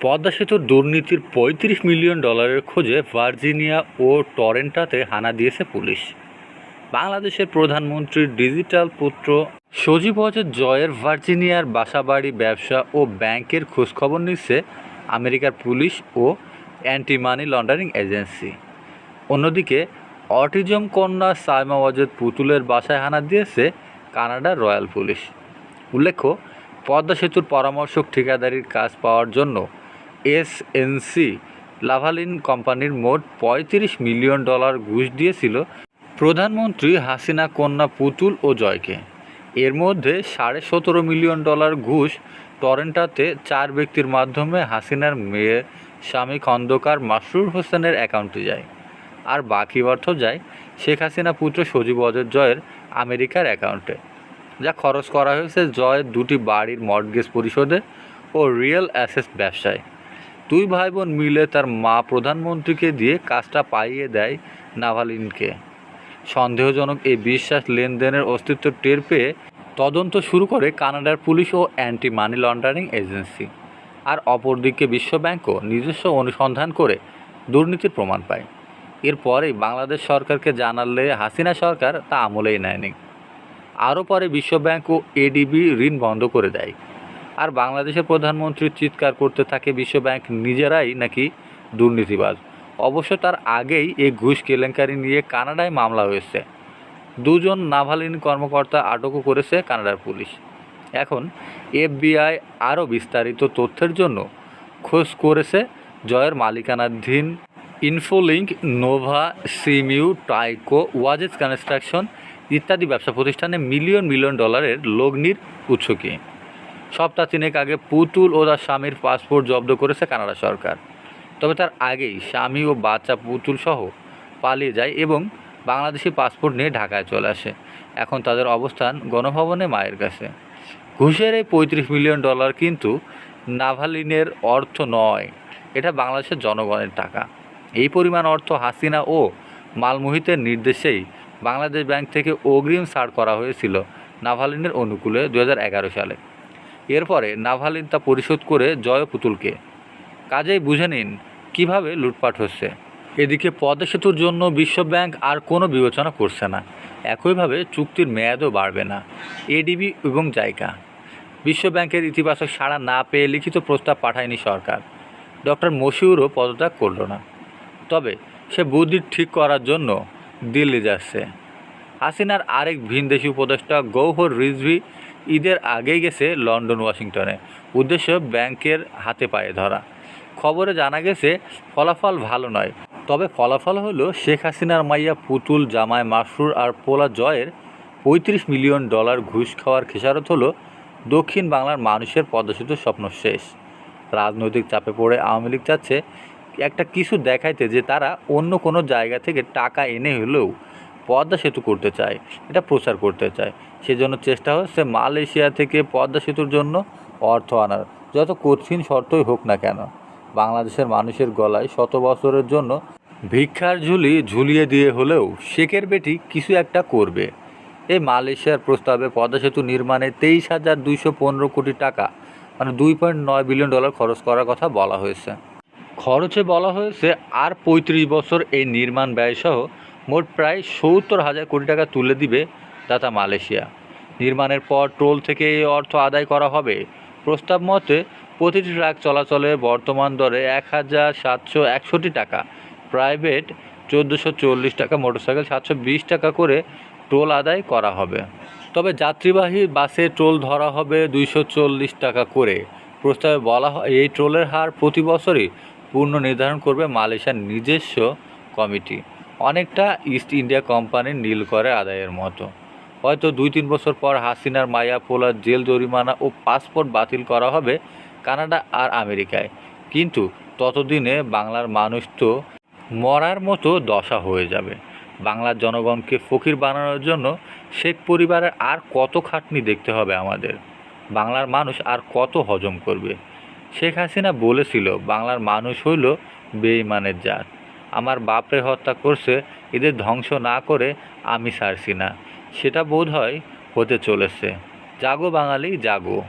পদ্মা সেতুর দুর্নীতির $৩৫ মিলিয়ন খোঁজে ভার্জিনিয়া ও টরেন্টোতে হানা দিয়েছে পুলিশ। বাংলাদেশের প্রধানমন্ত্রীর ডিজিটাল পুত্র সজীব ওয়াজেদ জয়ের ভার্জিনিয়ার বাসাবাড়ি, ব্যবসা ও ব্যাংকের খোঁজখবর নিচ্ছে আমেরিকার পুলিশ ও অ্যান্টি মানি লন্ডারিং এজেন্সি। অন্যদিকে অটিজম কন্যা সাইমা ওয়াজেদ পুতুলের বাসায় হানা দিয়েছে কানাডার রয়্যাল পুলিশ। উল্লেখ্য, পদ্মা সেতুর পরামর্শক ঠিকাদারির কাজ পাওয়ার জন্য এসএনসি লাভালিন কোম্পানির মোট $৩৫ মিলিয়ন ঘুষ দিয়েছিল প্রধানমন্ত্রী হাসিনা কন্যা পুতুল ও জয়কে। এর মধ্যে $17.৫ মিলিয়ন ঘুষ টরেন্টোতে 4 ব্যক্তির মাধ্যমে হাসিনার মেয়ের স্বামী খন্দকার মাসরুর হোসেনের অ্যাকাউন্টে যায়, আর বাকি অর্থ যায় শেখ হাসিনা পুত্র সজীব ওয়াজেদ জয়ের আমেরিকার অ্যাকাউন্টে, যা খরচ করা হয়েছে জয়ের 2টি বাড়ির মর্টগেজ পরিশোধে ও রিয়েল অ্যাসেট ব্যবসায়। 2 ভাই বোন মিলে তার মা প্রধানমন্ত্রীকে দিয়ে কাজটা পাইয়ে দেয় নাভালিনকে। সন্দেহজনক এই বিশ্বাস লেনদেনের অস্তিত্ব টের পেয়ে তদন্ত শুরু করে কানাডার পুলিশ ও অ্যান্টি মানি লন্ডারিং এজেন্সি। আর অপরদিকে বিশ্বব্যাংকও নিজস্ব অনুসন্ধান করে দুর্নীতির প্রমাণ পায়। এরপরেই বাংলাদেশ সরকারকে জানালে হাসিনা সরকার তা আমলেই নেয়নি। আরও পরে বিশ্বব্যাংক ও এডিবি ঋণ বন্ধ করে দেয়। আর বাংলাদেশের প্রধানমন্ত্রী চিৎকার করতে থাকে বিশ্বব্যাংক নিজেরাই নাকি দুর্নীতিবাজ। অবশ্য তার আগেই এই ঘুষ কেলেঙ্কারি নিয়ে কানাডায় মামলা হয়েছে। 2 জন নাভালিন কর্মকর্তা আটকও করেছে কানাডার পুলিশ। এখন এফবিআই আরও বিস্তারিত তথ্যের জন্য খোঁজ করেছে জয়ের মালিকানাধীন ইনফোলিঙ্ক, নোভা, সিমিউ, টাইকো, ওয়াজেদ কনস্ট্রাকশন ইত্যাদি ব্যবসা প্রতিষ্ঠানে মিলিয়ন মিলিয়ন ডলারের লগ্নির উৎস কী। সপ্তাহ 3 আগে পুতুল ও তার স্বামীর পাসপোর্ট জব্দ করেছে কানাডা সরকার। তবে তার আগেই স্বামী ও বাচ্চা পুতুল সহ পালিয়ে যায় এবং বাংলাদেশি পাসপোর্ট নিয়ে ঢাকায় চলে আসে। এখন তাদের অবস্থান গণভবনে মায়ের কাছে। ঘুষের এই $35 মিলিয়ন কিন্তু নাভালিনের অর্থ নয়, এটা বাংলাদেশের জনগণের টাকা। এই পরিমাণ অর্থ হাসিনা ও মালমোহিতের নির্দেশেই বাংলাদেশ ব্যাংক থেকে অগ্রিম ছাড় করা হয়েছিল নাভালিনের অনুকূলে 2011 সালে। এরপরে নাভালিন তা পরিশোধ করে জয় পুতুলকে। কাজেই বুঝে নিন কীভাবে লুটপাট হচ্ছে। এদিকে পদ্মা সেতুর জন্য বিশ্বব্যাংক আর কোনো বিবেচনা করছে না। একইভাবে চুক্তির মেয়াদও বাড়বে না। এডিবি এবং জাইকা বিশ্বব্যাংকের ইতিবাচক সাড়া না পেয়ে লিখিত প্রস্তাব পাঠায়নি সরকার। ডক্টর মশিউরও পদত্যাগ করল না। তবে সে বুদ্ধি ঠিক করার জন্য দিল্লি যাচ্ছে। হাসিনার আরেক ভিনদেশি উপদেষ্টা গওহর রিজভী ঈদের আগেই গেছে লন্ডন, ওয়াশিংটনে। উদ্দেশ্য ব্যাংকের হাতে পায়ে ধরা। খবরে জানা গেছে ফলাফল ভালো নয়, তবে ফলাফল হলো শেখ হাসিনার মাইয়া পুতুল, জামাই মাসরুর আর পোলা জয়ের $35 মিলিয়ন ঘুষ খাওয়ার খেসারত হলো দক্ষিণ বাংলার মানুষের পদ্মা সেতুর স্বপ্ন শেষ। রাজনৈতিক চাপে পড়ে আওয়ামী লীগ চাচ্ছে একটা কিছু দেখাইতে যে তারা অন্য কোনো জায়গা থেকে টাকা এনে হলেও পদ্মা সেতু করতে চায়, এটা প্রচার করতে চায়। সেজন্য চেষ্টা হচ্ছে মালয়েশিয়া থেকে পদ্মা সেতুর জন্য অর্থ আনার, যত কঠিন শর্তই হোক না কেন। বাংলাদেশের মানুষের গলায় 100 বছরের জন্য ভিক্ষার ঝুলি ঝুলিয়ে দিয়ে হলেও শেখের বেটি কিছু একটা করবে। এই মালয়েশিয়ার প্রস্তাবে পদ্মা সেতু নির্মাণে 23,215 কোটি টাকা মানে $2.9 বিলিয়ন খরচ করার কথা বলা হয়েছে। খরচে বলা হয়েছে আর 35 বছর এই নির্মাণ ব্যয়সহ মোট প্রায় 70,000 কোটি টাকা তুলে দিবে দাতা মালয়েশিয়া। নির্মাণের পর টোল থেকে এই অর্থ আদায় করা হবে। প্রস্তাব মতে প্রতিটি ট্রাক চলাচলে বর্তমান দরে 1,761 টাকা, প্রাইভেট 1,440 টাকা, মোটরসাইকেল 720 টাকা করে টোল আদায় করা হবে। তবে যাত্রীবাহী বাসে টোল ধরা হবে 240 টাকা করে। প্রস্তাবে বলা হয় এই টোলের হার প্রতি বছরই পূর্ণ নির্ধারণ করবে মালয়েশিয়ার নিজস্ব কমিটি, অনেকটা ইস্ট ইন্ডিয়া কোম্পানির নীল করে আদায়ের মতো। হয়তো 2-3 বছর পর হাসিনার মায়া পোলার জেল জরিমানা ও পাসপোর্ট বাতিল করা হবে কানাডা আর আমেরিকায়। কিন্তু ততদিনে বাংলার মানুষ তো মরার মতো দশা হয়ে যাবে। বাংলার জনগণকে ফকির বানানোর জন্য শেখ পরিবারের আর কত খাটনি দেখতে হবে আমাদের। বাংলার মানুষ আর কত হজম করবে। শেখ হাসিনা বলেছিল বাংলার মানুষ হইল বেঈমানের জাত। আমার বাপরে হত্যা করছে, এদের ধ্বংস না করে আমি ছাড়ছি না। সেটা বোধ হয় হতে চলেছে। জাগো বাঙালি জাগো।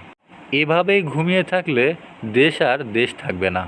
এভাবেই ঘুমিয়ে থাকলে দেশ আর দেশ থাকবে না।